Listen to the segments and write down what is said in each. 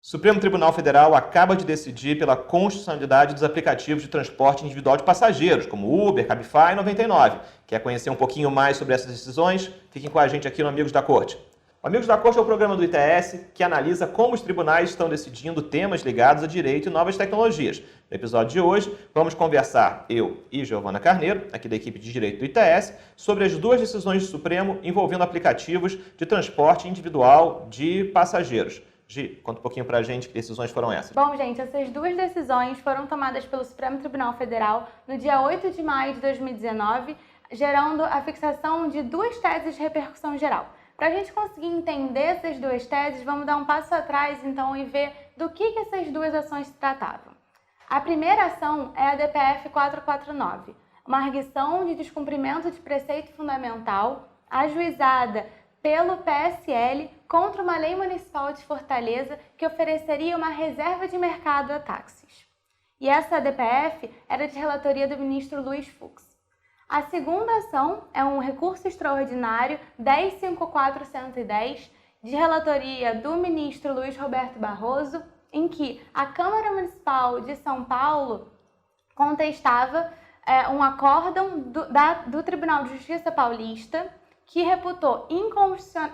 O Supremo Tribunal Federal acaba de decidir pela constitucionalidade dos aplicativos de transporte individual de passageiros, como Uber, Cabify e 99. Quer conhecer um pouquinho mais sobre essas decisões? Fiquem com a gente aqui no Amigos da Corte. O Amigos da Corte é o programa do ITS que analisa como os tribunais estão decidindo temas ligados a direito e novas tecnologias. No episódio de hoje, vamos conversar, eu e Giovana Carneiro, aqui da equipe de Direito do ITS, sobre as duas decisões do Supremo envolvendo aplicativos de transporte individual de passageiros. Gi, conta um pouquinho pra gente que decisões foram essas. Bom, gente, essas duas decisões foram tomadas pelo Supremo Tribunal Federal no dia 8 de maio de 2019, gerando a fixação de duas teses de repercussão geral. Para a gente conseguir entender essas duas teses, vamos dar um passo atrás, então, e ver do que essas duas ações se tratavam. A primeira ação é a DPF 449, uma arguição de descumprimento de preceito fundamental ajuizada pelo PSL contra uma lei municipal de Fortaleza que ofereceria uma reserva de mercado a táxis. E essa DPF era de relatoria do ministro Luiz Fux. A segunda ação é um recurso extraordinário 10.54110, de relatoria do ministro Luiz Roberto Barroso, em que a Câmara Municipal de São Paulo contestava um acórdão do Tribunal de Justiça Paulista que reputou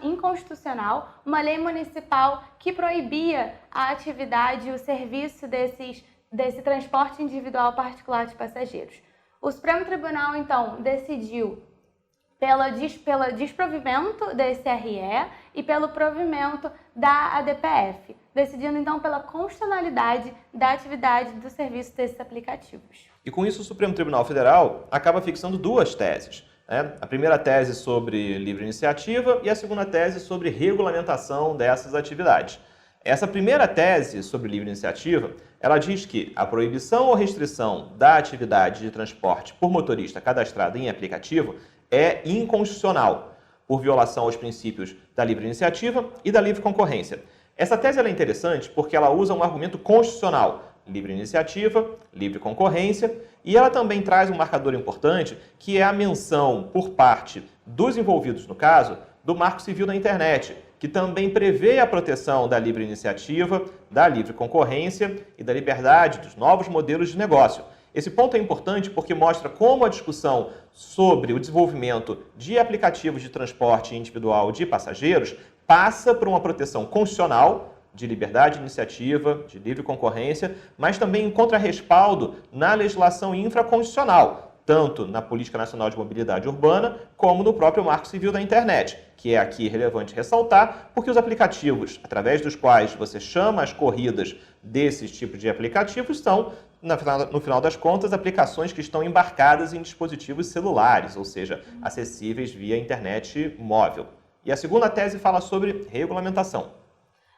inconstitucional uma lei municipal que proibia a atividade e o serviço desse transporte individual particular de passageiros. O Supremo Tribunal, então, decidiu pelo desprovimento desse RE e pelo provimento da ADPF, decidindo, então, pela constitucionalidade da atividade do serviço desses aplicativos. E com isso, o Supremo Tribunal Federal acaba fixando duas teses. A primeira tese sobre livre iniciativa e a segunda tese sobre regulamentação dessas atividades. Essa primeira tese sobre livre iniciativa, ela diz que a proibição ou restrição da atividade de transporte por motorista cadastrado em aplicativo é inconstitucional, por violação aos princípios da livre iniciativa e da livre concorrência. Essa tese é interessante porque ela usa um argumento constitucional, livre iniciativa, livre concorrência, e ela também traz um marcador importante, que é a menção por parte dos envolvidos no caso, do Marco Civil da Internet, que também prevê a proteção da livre iniciativa, da livre concorrência e da liberdade dos novos modelos de negócio. Esse ponto é importante porque mostra como a discussão sobre o desenvolvimento de aplicativos de transporte individual de passageiros passa por uma proteção constitucional, de liberdade de iniciativa, de livre concorrência, mas também encontra respaldo na legislação infraconstitucional, tanto na Política Nacional de Mobilidade Urbana, como no próprio Marco Civil da Internet, que é aqui relevante ressaltar, porque os aplicativos através dos quais você chama as corridas desses tipos de aplicativos são, no final das contas, aplicações que estão embarcadas em dispositivos celulares, ou seja, acessíveis via internet móvel. E a segunda tese fala sobre regulamentação.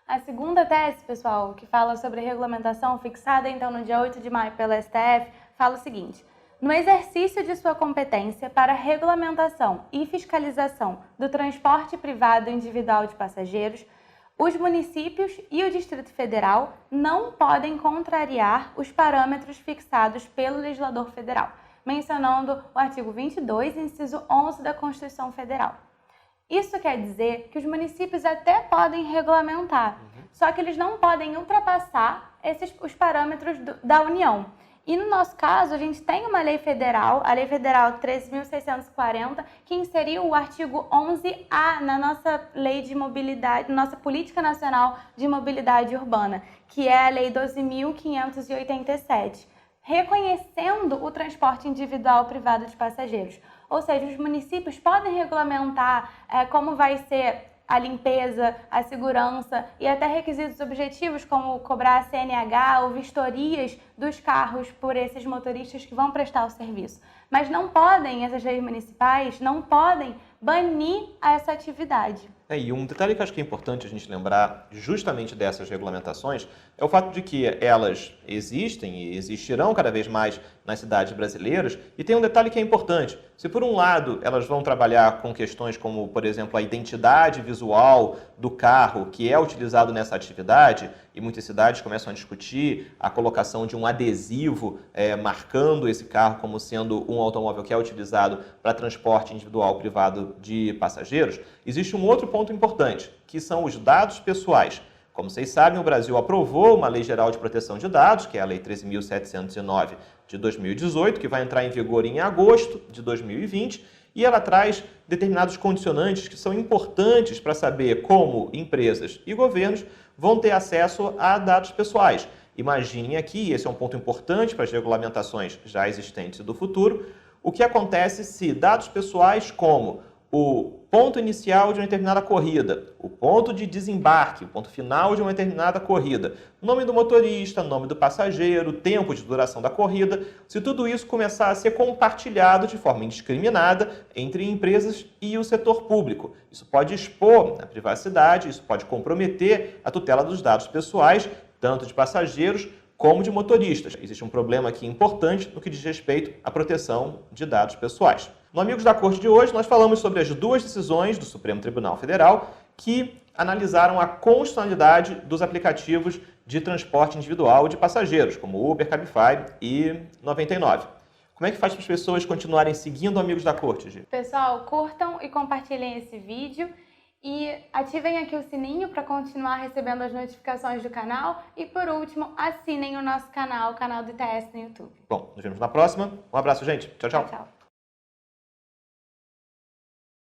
A segunda tese, pessoal, que fala sobre regulamentação, fixada então no dia 8 de maio pela STF, fala o seguinte: no exercício de sua competência para regulamentação e fiscalização do transporte privado individual de passageiros, os municípios e o Distrito Federal não podem contrariar os parâmetros fixados pelo legislador federal, mencionando o artigo 22, inciso 11 da Constituição Federal. Isso quer dizer que os municípios até podem regulamentar, só que eles não podem ultrapassar os parâmetros da União. E no nosso caso, a gente tem uma lei federal, a Lei Federal 13.640, que inseriu o artigo 11A na nossa lei de mobilidade, nossa Política Nacional de Mobilidade Urbana, que é a Lei 12.587, reconhecendo o transporte individual privado de passageiros. Ou seja, os municípios podem regulamentar como vai ser a limpeza, a segurança e até requisitos objetivos como cobrar CNH ou vistorias dos carros por esses motoristas que vão prestar o serviço. Mas não podem, essas leis municipais, não podem banir essa atividade. E um detalhe que acho que é importante a gente lembrar justamente dessas regulamentações é o fato de que elas existem e existirão cada vez mais nas cidades brasileiras, e tem um detalhe que é importante. Se por um lado elas vão trabalhar com questões como, por exemplo, a identidade visual do carro que é utilizado nessa atividade, e muitas cidades começam a discutir a colocação de um adesivo marcando esse carro como sendo um automóvel que é utilizado para transporte individual privado de passageiros, existe um outro ponto importante, que são os dados pessoais. Como vocês sabem, o Brasil aprovou uma Lei Geral de Proteção de Dados, que é a Lei 13.709 de 2018, que vai entrar em vigor em agosto de 2020, e ela traz determinados condicionantes que são importantes para saber como empresas e governos vão ter acesso a dados pessoais. Imaginem aqui, esse é um ponto importante para as regulamentações já existentes e do futuro, o que acontece se dados pessoais como o ponto inicial de uma determinada corrida, o ponto de desembarque, o ponto final de uma determinada corrida, nome do motorista, nome do passageiro, tempo de duração da corrida, se tudo isso começar a ser compartilhado de forma indiscriminada entre empresas e o setor público. Isso pode expor a privacidade, isso pode comprometer a tutela dos dados pessoais, tanto de passageiros como de motoristas. Existe um problema aqui importante no que diz respeito à proteção de dados pessoais. No Amigos da Corte de hoje, nós falamos sobre as duas decisões do Supremo Tribunal Federal que analisaram a constitucionalidade dos aplicativos de transporte individual de passageiros, como Uber, Cabify e 99. Como é que faz para as pessoas continuarem seguindo Amigos da Corte, Gi? Pessoal, curtam e compartilhem esse vídeo. E ativem aqui o sininho para continuar recebendo as notificações do canal. E por último, assinem o nosso canal, o canal do ITS no YouTube. Bom, nos vemos na próxima. Um abraço, gente. Tchau, tchau. Tchau, tchau.